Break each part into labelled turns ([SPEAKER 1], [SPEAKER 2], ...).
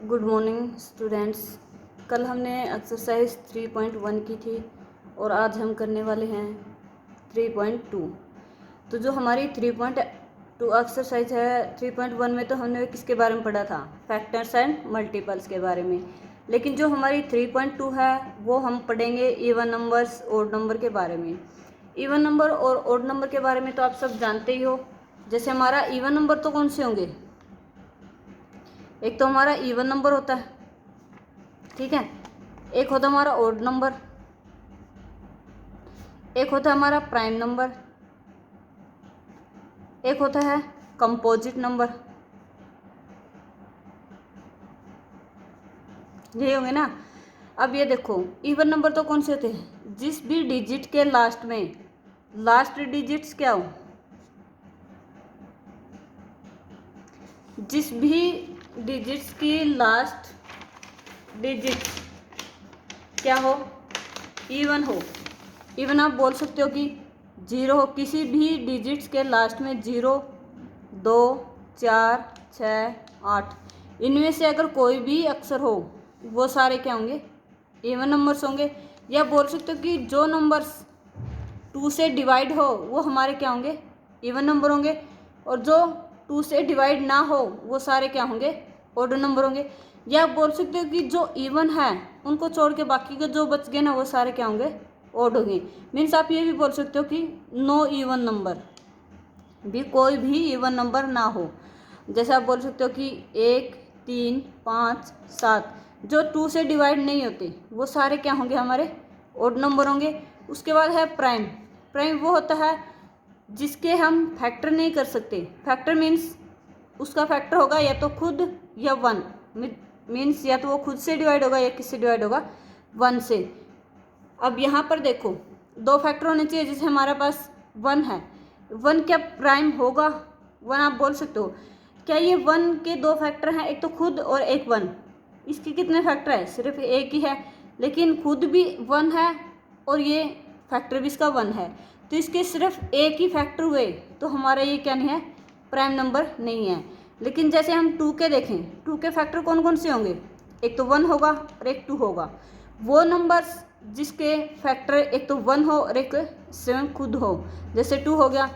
[SPEAKER 1] Good morning students. कल हमने exercise 3.1 की थी और आज हम करने वाले हैं 3.2। तो जो हमारी 3.2 एक्सरसाइज है, 3.1 में तो हमने किसके बारे में पढ़ा था? फैक्टर्स एंड मल्टीपल्स के बारे में। लेकिन जो हमारी 3.2 है वो हम पढ़ेंगे इवन नंबर्स, ओड नंबर के बारे में। इवन नंबर और ओड नंबर के बारे में तो आप सब जानते ही हो। जैसे हमारा इवन नंबर तो कौन से होंगे? एक तो हमारा इवन नंबर होता है, ठीक है। एक होता है हमारा ओड नंबर, एक होता है हमारा प्राइम नंबर, एक होता है कंपोजिट नंबर। ये होंगे ना। अब ये देखो, इवन नंबर तो कौन से होते हैं? जिस भी डिजिट के लास्ट में लास्ट डिजिट्स क्या हो, जिस भी डिजिट्स की लास्ट डिजिट क्या हो, इवन हो। इवन आप बोल सकते हो कि जीरो हो, किसी भी डिजिट्स के लास्ट में 0, 2, 4, 6, 8, इनमें से अगर कोई भी अक्षर हो वो सारे क्या होंगे? इवन नंबर्स होंगे। या बोल सकते हो कि जो नंबर्स 2 से डिवाइड हो वो हमारे क्या होंगे? इवन नंबर होंगे। और जो 2 से डिवाइड ना हो वो सारे क्या होंगे? ऑड नंबर होंगे। या आप बोल सकते हो कि जो इवन है उनको छोड़ के बाकी के जो बच गए ना वो सारे क्या होंगे? ऑड होंगे। मीन्स आप ये भी बोल सकते हो कि नो इवन नंबर, भी कोई भी इवन नंबर ना हो। जैसे आप बोल सकते हो कि 1, 3, 5, 7 जो 2 से डिवाइड नहीं होते वो सारे क्या होंगे? हमारे ऑड नंबर होंगे। उसके बाद है प्राइम। प्राइम वो होता है जिसके हम फैक्टर नहीं कर सकते। फैक्टर मीन्स उसका फैक्टर होगा या तो खुद या 1। मीन्स या तो वो खुद से डिवाइड होगा या किससे डिवाइड होगा? 1 से। अब यहाँ पर देखो, 2 फैक्टर होने चाहिए। जैसे हमारे पास 1 है, 1 क्या प्राइम होगा? 1 आप बोल सकते हो। क्या ये 1 के 2 फैक्टर हैं? एक तो खुद और एक 1। इसके कितने फैक्टर है? सिर्फ एक ही है, लेकिन खुद भी 1 है और ये फैक्टर भी इसका 1 है। तो इसके सिर्फ एक ही फैक्टर हुए तो हमारा ये क्या नहीं है? प्राइम नंबर नहीं है। लेकिन जैसे हम 2 के देखें, 2 के फैक्टर कौन कौन से होंगे? एक तो 1 होगा और एक 2 होगा। वो नंबर्स जिसके फैक्टर एक तो 1 हो और एक 7 खुद हो। जैसे 2 हो गया।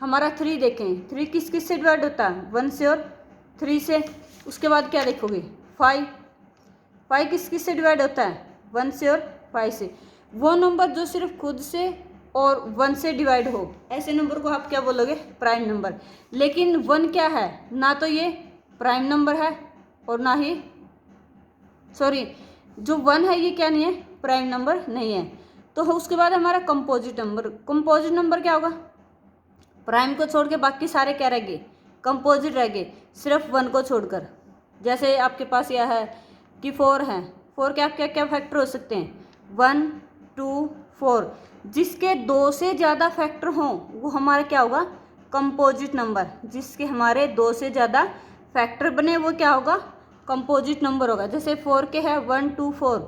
[SPEAKER 1] हमारा 3 देखें, 3 किस किस से डिवाइड होता है? 1 से और 3 से। उसके बाद क्या देखोगे? 5 किस किस से डिवाइड होता है? 1 से और 5 से। वो नंबर जो सिर्फ खुद से और 1 से डिवाइड हो, ऐसे नंबर को आप क्या बोलोगे? Prime number. लेकिन 1 क्या है? ना तो ये प्राइम नंबर है और ना ही जो 1 है ये क्या नहीं है? प्राइम नंबर नहीं है। तो उसके बाद हमारा कंपोजिट नंबर। कंपोजिट नंबर क्या होगा? प्राइम को छोड़ के बाकी सारे क्या रह गए? कंपोजिट रह गए, सिर्फ 1 को छोड़कर। जैसे आपके पास यह है कि 4 है। 4 के आप क्या क्या फैक्टर हो सकते हैं? 1, 2, 4। जिसके 2 से ज़्यादा फैक्टर हों वो हमारा क्या होगा? Composite number. जिसके हमारे 2 से ज़्यादा फैक्टर बने वो क्या होगा? कंपोजिट नंबर होगा। जैसे 4 के है 1, 2, 4,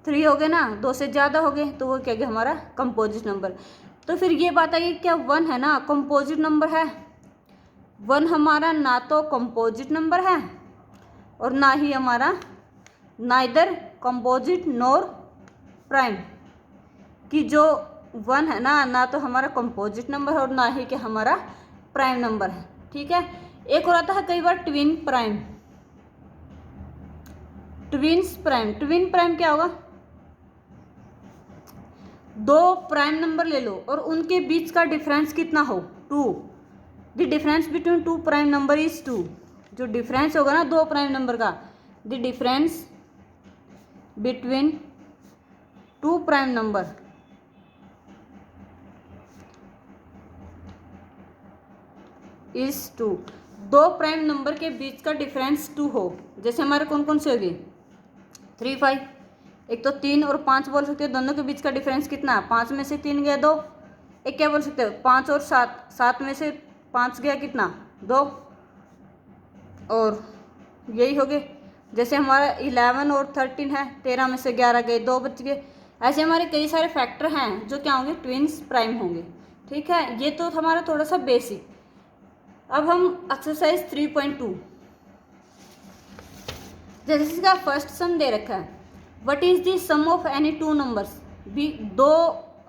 [SPEAKER 1] 3 हो गए ना, 2 से ज़्यादा हो गए तो वो क्या गया? हमारा कंपोजिट नंबर। तो फिर ये बात आई, क्या 1 है ना कंपोजिट नंबर है? 1 हमारा ना तो कंपोजिट नंबर है और ना ही हमारा नाइदर कंपोजिट नॉर प्राइम। कि जो 1 है ना तो हमारा कंपोजिट नंबर है और ना ही कि हमारा प्राइम नंबर है, ठीक है। एक और आता है कई बार twin prime. Twins prime. Twin prime क्या होगा? 2 प्राइम नंबर ले लो और उनके बीच का डिफरेंस कितना हो? 2। The difference between 2 prime number is 2। जो डिफरेंस होगा ना 2 प्राइम नंबर का, the difference between 2 prime number is 2। 2 prime number के बीच का डिफरेंस 2 हो। जैसे हमारे कौन कौन से हो गए? 3, 5। एक तो 3 और 5 बोल सकते हो, दोनों के बीच का डिफरेंस कितना? 5 में से 3 गया 2। एक क्या बोल सकते हो? 5 और 7, 7 में से 5 गया कितना? 2। और यही हो गए। जैसे हमारा 11 और 13 है, 13 में से 11 गए, 2 बच गए। ऐसे हमारे कई सारे फैक्टर हैं जो क्या होंगे? ट्विन्स प्राइम होंगे, ठीक है। ये तो हमारा थोड़ा सा बेसिक। अब हम एक्सरसाइज 3.2 जैसे इसका फर्स्ट सम दे रखा है, what is the sum of any two numbers, भी दो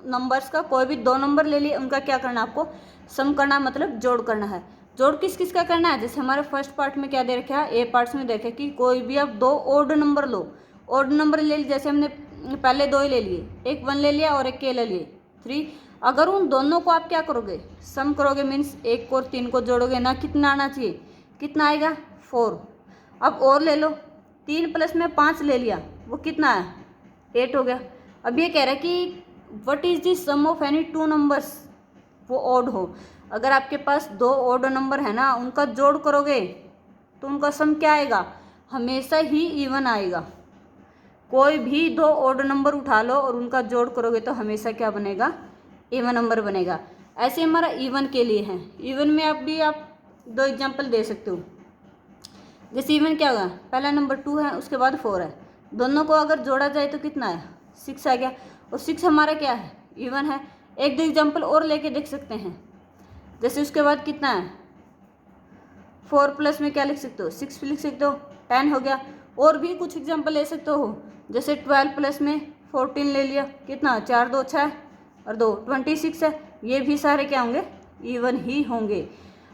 [SPEAKER 1] नंबर्स का कोई भी दो नंबर ले लिए, उनका क्या करना है आपको, सम करना, मतलब जोड़ करना है। जोड़ किस किस का करना है, जैसे हमारे फर्स्ट पार्ट में क्या दे रखा है, ए पार्ट्स में दे रखा है कि कोई भी आप दो ओड नंबर लो, ओड नंबर ले लिए, जैसे हमने पहले दो ही ले लिए, एक 1 ले लिया और एक के ले लिए 3। अगर उन दोनों को आप क्या करोगे, सम करोगे, मीन्स 1 को और 3 को जोड़ोगे ना, कितना आना चाहिए, कितना आएगा 4। अब और ले लो, 3 प्लस में 5 ले लिया, वो कितना है 8 हो गया। अब ये कह रहा है कि what is the sum of any two numbers, वो ऑड हो। अगर आपके पास दो ऑड नंबर है ना, उनका जोड़ करोगे तो उनका सम क्या आएगा, हमेशा ही इवन आएगा। कोई भी दो ऑड नंबर उठा लो और उनका जोड़ करोगे तो हमेशा क्या बनेगा, इवन नंबर बनेगा। ऐसे हमारा इवन के लिए है। इवन में आप दो एग्जांपल दे सकते हो। जैसे इवन क्या होगा, पहला नंबर 2 है, उसके बाद 4 है, दोनों को अगर जोड़ा जाए तो कितना है 6 आ गया, और 6 हमारा क्या है, इवन है। एक दो एग्जांपल और लेके देख सकते हैं। जैसे उसके बाद कितना है, 4 प्लस में क्या लिख सकते हो, 6 लिख सकते हो, 10 हो गया। और भी कुछ एग्जांपल ले सकते हो, जैसे 12 प्लस में 14 ले लिया, कितना 4 2 6 और 2 26 है। ये भी सारे क्या होंगे, इवन ही होंगे।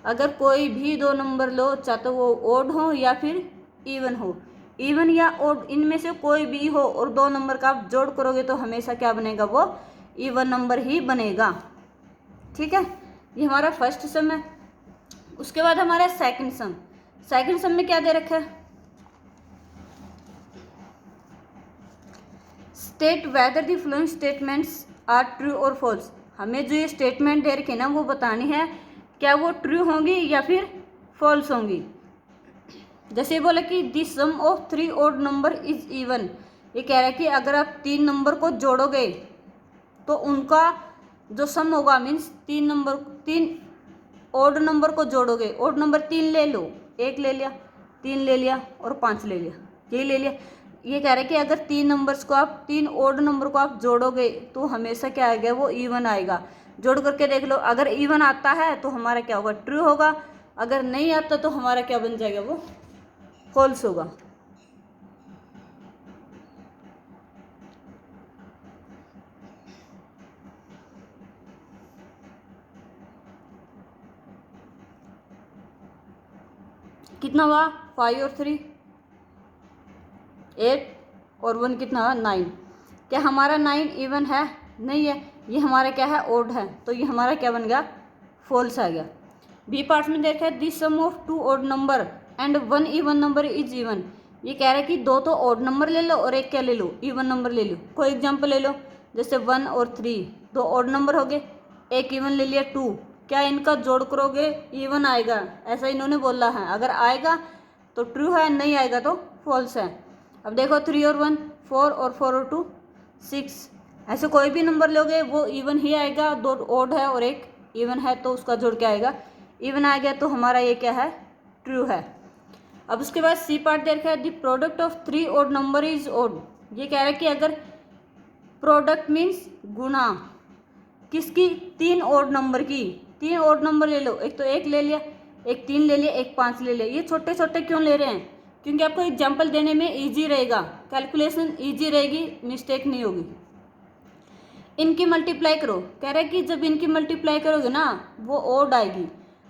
[SPEAKER 1] अगर कोई भी दो नंबर लो, चाहे तो वो ओड हो या फिर इवन हो, इवन या ओड इनमें से कोई भी हो, और दो नंबर का आप जोड़ करोगे तो हमेशा क्या बनेगा, वो इवन नंबर ही बनेगा। ठीक है, ये हमारा फर्स्ट सम है। उसके बाद हमारा सेकंड सम। सेकंड सम में क्या दे रखा है, state whether the following statements are true और फॉल्स। हमें जो ये स्टेटमेंट दे रखे ना, वो बतानी है क्या वो ट्रू होंगी या फिर फॉल्स होंगी। जैसे बोला कि the sum of 3 odd number is even, ये कह रहा है कि अगर आप 3 नंबर को जोड़ोगे तो उनका जो सम होगा, मीन्स 3 ऑड नंबर को जोड़ोगे, ऑड नंबर 3 ले लो, 1 ले लिया, 3 ले लिया और 5 ले लिया, यही ले लिया। ये कह रहा है कि अगर 3 नंबर्स को आप 3 ऑड नंबर को आप जोड़ोगे तो हमेशा क्या आएगा, वो इवन आएगा। जोड़ करके देख लो, अगर इवन आता है तो हमारा क्या होगा, ट्रू होगा। अगर नहीं आता तो हमारा क्या बन जाएगा, वो फॉल्स होगा। कितना हुआ, 5 और 3 8 और 1 कितना हुआ 9। क्या हमारा 9 इवन है, नहीं है, ये हमारा क्या है, ओड है, तो ये हमारा क्या बन गया, फॉल्स आ गया। बी पार्ट में देखा है, this sum of 2 odd number and 1 even number is even. ये कह रहा है कि दो तो ऑड नंबर ले लो और एक क्या ले लो, इवन नंबर ले लो। कोई एग्जांपल ले लो, जैसे 1 और 3 दो ऑड नंबर हो गए, एक इवन ले लिया 2। क्या इनका जोड़ करोगे इवन आएगा, ऐसा इन्होंने बोला है। अगर आएगा तो ट्रू है, नहीं आएगा तो फॉल्स है। अब देखो 3 और 1 4 और 4 और 2 6, ऐसे कोई भी नंबर लोगे वो इवन ही आएगा। दो ऑड है और एक इवन है तो उसका जोड़ क्या आएगा, इवन आ गया, तो हमारा ये क्या है, ट्रू है। अब उसके बाद सी पार्ट दे रखा है, the product of 3 odd number is odd. ये कह रहा है कि अगर प्रोडक्ट मीन्स गुणा किसकी, 3 ऑड नंबर की। 3 ऑड नंबर ले लो, एक तो 1 ले लिया, एक 3 ले लिया, एक 5 ले लिया। ये छोटे छोटे क्यों ले रहे हैं, क्योंकि आपको एग्जाम्पल देने में ईजी रहेगा, कैलकुलेशन ईजी रहेगी, मिस्टेक नहीं होगी। इनकी मल्टीप्लाई करो, कह रहा है कि जब इनकी मल्टीप्लाई करोगे ना वो ऑड आएगी।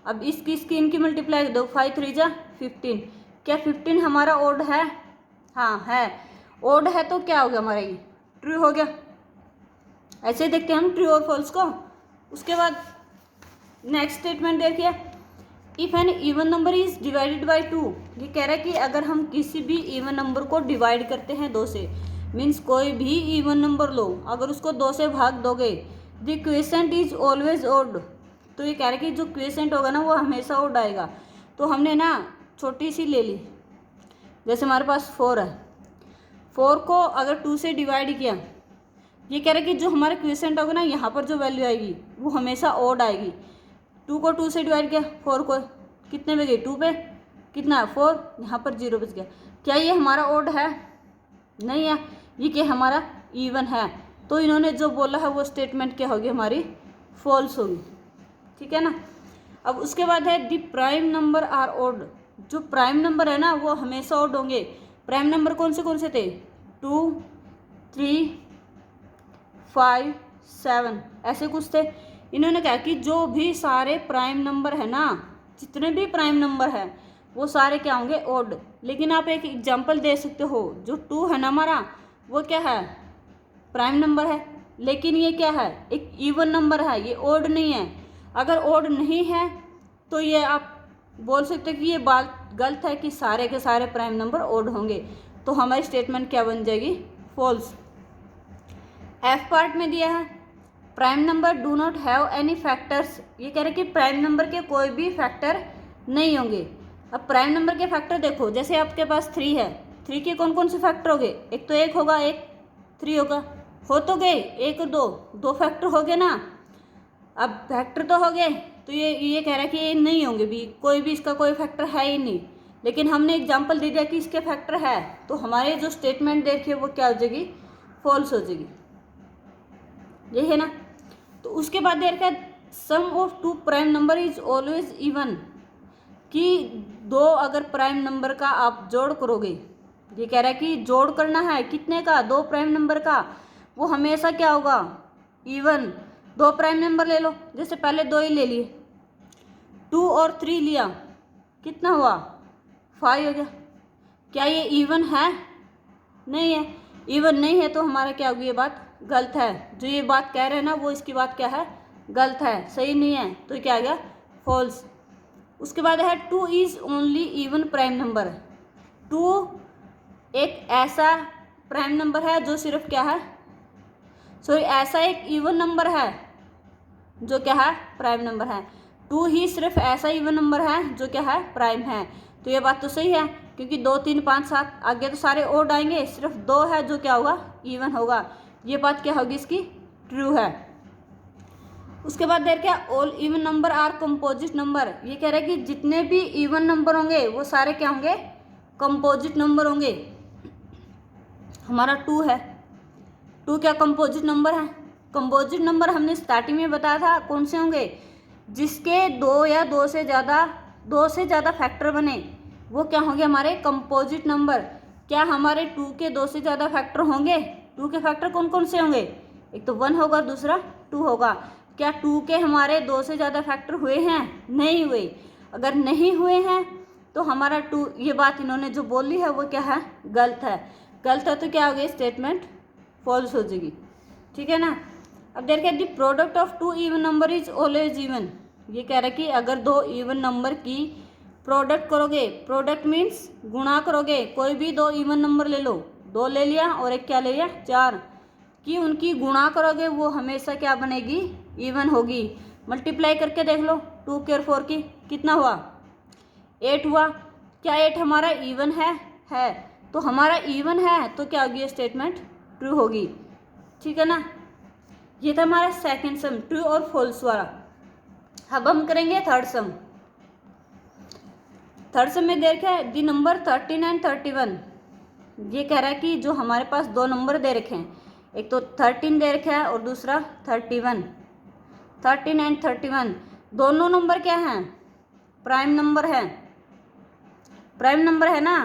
[SPEAKER 1] अब इसकी इनकी मल्टीप्लाई दो, 5 3 जा 15। क्या 15 हमारा ऑड है, हाँ है, ऑड है तो क्या हो गया हमारा, ये ट्रू हो गया। ऐसे देखते हैं हम ट्रू और फॉल्स को। उसके बाद नेक्स्ट स्टेटमेंट देखिए, if an even number is divided by 2। ये कह रहा है कि अगर हम किसी भी इवन नंबर को डिवाइड करते हैं 2 से, मीन्स कोई भी इवन नंबर लो, अगर उसको 2 से भाग दोगे, the quiescent is always odd. तो ये कह रहा है कि जो क्वेसेंट होगा ना वो हमेशा ऑड आएगा। तो हमने ना छोटी सी ले ली, जैसे हमारे पास 4 है, 4 को अगर 2 से डिवाइड किया, ये कह रहा है कि जो हमारा क्वेसेंट होगा ना, यहाँ पर जो वैल्यू आएगी वो हमेशा ऑड आएगी। 2 को 2 से डिवाइड किया, 4 को कितने पे गई, 2 पे, कितना है 4, यहाँ पर 0 बच गया। क्या ये हमारा ऑड है, नहीं है, ये क्या हमारा इवन है। तो इन्होंने जो बोला है वो स्टेटमेंट क्या होगी, हमारी फॉल्स होगी। ठीक है ना। अब उसके बाद है the prime number are odd. जो प्राइम नंबर है ना वो हमेशा ऑड होंगे। प्राइम नंबर कौन से थे? 2, 3, 5, 7 ऐसे कुछ थे। इन्होंने कहा कि जो भी सारे प्राइम नंबर है ना, जितने भी प्राइम नंबर है वो सारे क्या होंगे? ओड। लेकिन आप एक एग्जांपल दे सकते हो, जो 2 है ना हमारा, वो क्या है? प्राइम नंबर है, लेकिन ये क्या है? एक इवन नंबर है, ये ओड नहीं है। अगर ओड नहीं है तो ये आप बोल सकते हो कि ये बात गलत है कि सारे के सारे प्राइम नंबर ओड होंगे। तो हमारी स्टेटमेंट क्या बन जाएगी? फॉल्स। एफ पार्ट में दिया है prime number do not have any factors. ये कह रहे कि प्राइम नंबर के कोई भी फैक्टर नहीं होंगे। अब प्राइम नंबर के फैक्टर देखो, जैसे आपके पास 3 है, 3 के कौन से फैक्टर हो गए? एक तो 1 होगा, एक 3 होगा, हो तो गए 1 और 2 फैक्टर हो गए ना। अब फैक्टर तो हो गए, तो ये कह रहा है कि ये नहीं होंगे भी, कोई भी इसका कोई फैक्टर है ही नहीं। लेकिन हमने एग्जांपल दे दिया कि इसके फैक्टर है, तो हमारे जो स्टेटमेंट देखिए वो क्या हो जाएगी? फॉल्स हो जाएगी। ये है ना। तो उसके बाद दे रखा है sum of 2 prime number is always even, कि 2 अगर प्राइम नंबर का आप जोड़ करोगे, ये कह रहा है कि जोड़ करना है कितने का? 2 प्राइम नंबर का, वो हमेशा क्या होगा? इवन। 2 प्राइम नंबर ले लो, जैसे पहले 2 ही ले लिए, 2 और 3 लिया, कितना हुआ? 5 हो गया। क्या ये इवन है? नहीं है। इवन नहीं है तो हमारा क्या होगी? ये बात गलत है। जो ये बात कह रहे हैं ना, वो इसकी बात क्या है? गलत है, सही नहीं है। तो क्या आ गया? फॉल्स। उसके बाद है 2 is only even prime number. 2 एक ऐसा प्राइम नंबर है जो सिर्फ क्या है? सॉरी, ऐसा एक इवन नंबर है जो क्या है? प्राइम नंबर है। 2 ही सिर्फ ऐसा इवन नंबर है जो क्या है? प्राइम है। तो ये बात तो सही है, क्योंकि 2, 3, 5, 7 आगे तो सारे ओड आएंगे, सिर्फ 2 है जो क्या होगा? इवन होगा। ये बात क्या होगी इसकी? ट्रू है। उसके बाद देर क्या? All even number are composite number. ये कह रहा है कि जितने भी इवन नंबर होंगे वो सारे क्या होंगे? कंपोजिट नंबर होंगे। हमारा 2 है, 2 क्या कंपोजिट नंबर है? कंपोजिट नंबर हमने स्टार्टिंग में बताया था कौन से होंगे? जिसके 2 या 2 से ज़्यादा फैक्टर बने, वो क्या होंगे? हमारे कंपोजिट नंबर। क्या हमारे 2 के 2 से ज़्यादा फैक्टर होंगे? 2 के फैक्टर कौन से होंगे? एक तो 1 होगा, दूसरा 2 होगा। क्या 2 के हमारे 2 से ज़्यादा फैक्टर हुए हैं? नहीं हुए। अगर नहीं हुए हैं तो हमारा 2, ये बात इन्होंने जो बोली है वो क्या है? गलत है। गलत है तो क्या हो गई? स्टेटमेंट फॉल्स हो जाएगी। ठीक है ना। अब देखिए the product of 2 even number is always even. ये कह रहा है कि अगर 2 इवन नंबर की प्रोडक्ट करोगे, प्रोडक्ट मीन्स गुणा करोगे, कोई भी 2 इवन नंबर ले लो, 2 ले लिया और एक क्या ले लिया? 4, कि उनकी गुणा करोगे वो हमेशा क्या बनेगी? इवन होगी। मल्टीप्लाई करके देख लो 2 के और 4 की, कितना हुआ? 8 हुआ। क्या 8 हमारा इवन है। तो हमारा इवन है तो क्या होगी? स्टेटमेंट ट्रू होगी। ठीक है ना। ये था हमारा सेकंड सम, ट्रू और फॉल्स वाला। अब हम करेंगे थर्ड सम। थर्ड सम में देखा है दी नंबर 13 एंड 31। ये कह रहा है कि जो हमारे पास 2 नंबर दे रखे हैं, एक तो 13 दे रखा है और दूसरा 31। 13 एंड 31 दोनों नंबर क्या हैं? प्राइम नंबर है। प्राइम नंबर है ना।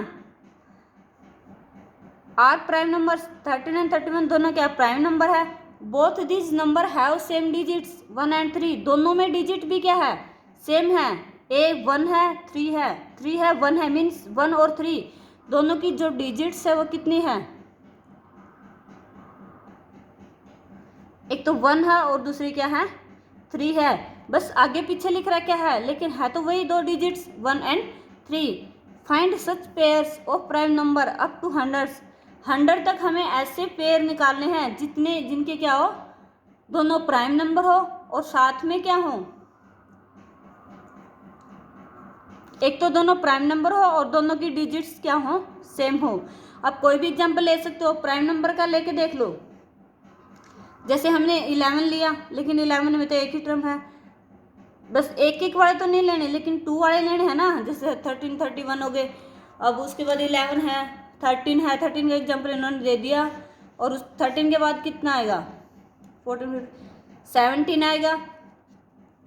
[SPEAKER 1] आर प्राइम नंबर 13 एंड 31 दोनों क्या प्राइम नंबर है। Both this number have same digits 1 and 3। दोनों में डिजिट भी क्या है? सेम है। ए 1 है, 3 है, 3 है, 1 है, मीन्स 1 और 3 दोनों की जो डिजिट्स है वो कितनी है? एक तो 1 है और दूसरी क्या है? 3 है। बस आगे पीछे लिख रहा क्या है, लेकिन है तो वही 2 digits 1 and 3। Find such pairs of prime number up to 100 तक हमें ऐसे पेयर निकालने हैं जिनके क्या हो? दोनों प्राइम नंबर हो और साथ में क्या हो? एक तो दोनों प्राइम नंबर हो और दोनों की डिजिट्स क्या हो? सेम हो। अब कोई भी एग्जांपल ले सकते हो, प्राइम नंबर का लेके देख लो। जैसे हमने 11 लिया, लेकिन 11 में तो एक ही टर्म है, बस एक वाले तो नहीं लेने, लेकिन 2 वाले लेने हैं ना। जैसे 13, 31 हो गए। अब उसके बाद 11 है, 13 है, 13 का एग्जाम्पल इन्होंने दे दिया। और उस 13 के बाद कितना आएगा? 14, 17 आएगा।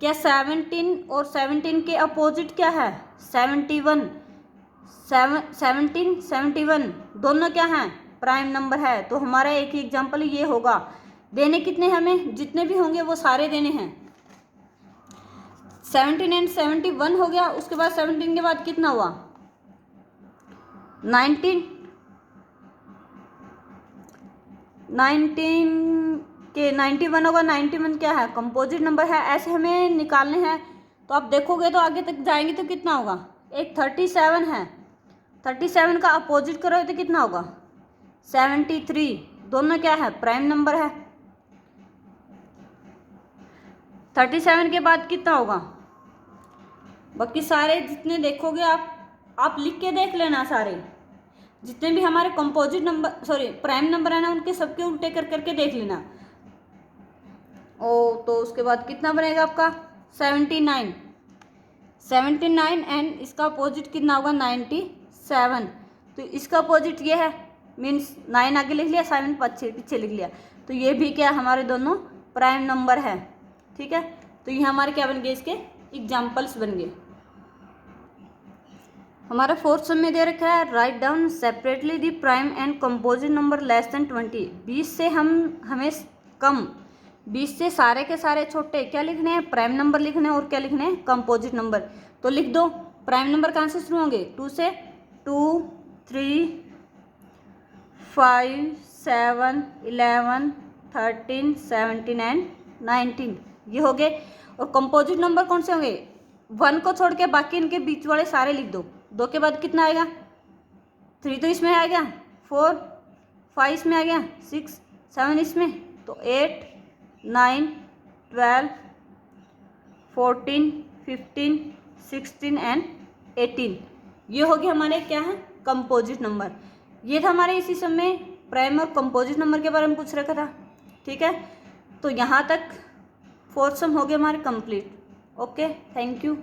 [SPEAKER 1] क्या 17 और 17 के अपोजिट क्या है? 71। 17, 71 दोनों क्या हैं, प्राइम नंबर है। तो हमारा एक ही एग्जाम्पल ये होगा। देने कितने हमें, जितने भी होंगे वो सारे देने हैं। 17 एंड 71 हो गया। उसके बाद 17 के बाद कितना हुआ, 19 के 91 होगा। 91 क्या है, कंपोजिट नंबर है। ऐसे हमें निकालने हैं। तो आप देखोगे तो आगे तक जाएंगे तो कितना होगा, एक 37 है, 37 का अपोजिट करोगे तो कितना होगा, 73। दोनों क्या है, प्राइम नंबर है। 37 के बाद कितना होगा, बाकी सारे जितने देखोगे आप लिख के देख लेना। सारे जितने भी हमारे कंपोजिट नंबर प्राइम नंबर है ना, उनके सबके उल्टे कर करके देख लेना। तो उसके बाद कितना बनेगा आपका, 79 एंड इसका अपोजिट कितना होगा, 97। तो इसका अपोजिट ये है, मीन्स 9 आगे लिख लिया, 7 पीछे लिख लिया। तो ये भी क्या, हमारे दोनों प्राइम नंबर है। ठीक है, तो ये हमारे क्या बन गए, इसके एग्जाम्पल्स बन गए। हमारा फोर्थ सम में दे रखा है, write down separately the prime and composite number less than 20। 20 से हमें कम, 20 से सारे के सारे छोटे क्या लिखने हैं, प्राइम नंबर लिखने हैं, और क्या लिखने हैं, कंपोजिट नंबर। तो लिख दो, प्राइम नंबर कहाँ से शुरू होंगे, 2 से, 2, 3, 5, 7, 11, 13, 17 एंड 19 ये हो गए। और कंपोजिट नंबर कौन से होंगे, 1 को छोड़ के बाकी इनके बीच वाले सारे लिख दो। 2 के बाद कितना आएगा, 3 तो इसमें आ गया, 4, 5 इसमें आ गया, 6, 7 इसमें, तो 8, 9, 12, 14, 15, 16 एंड 18 ये हो गए हमारे क्या है, कंपोजिट नंबर। ये था हमारे इसी समय प्राइम और कंपोजिट नंबर के बारे में पूछ रखा था। ठीक है, तो यहाँ तक फोर्थ सम हो गए हमारे कंप्लीट। Okay, thank you.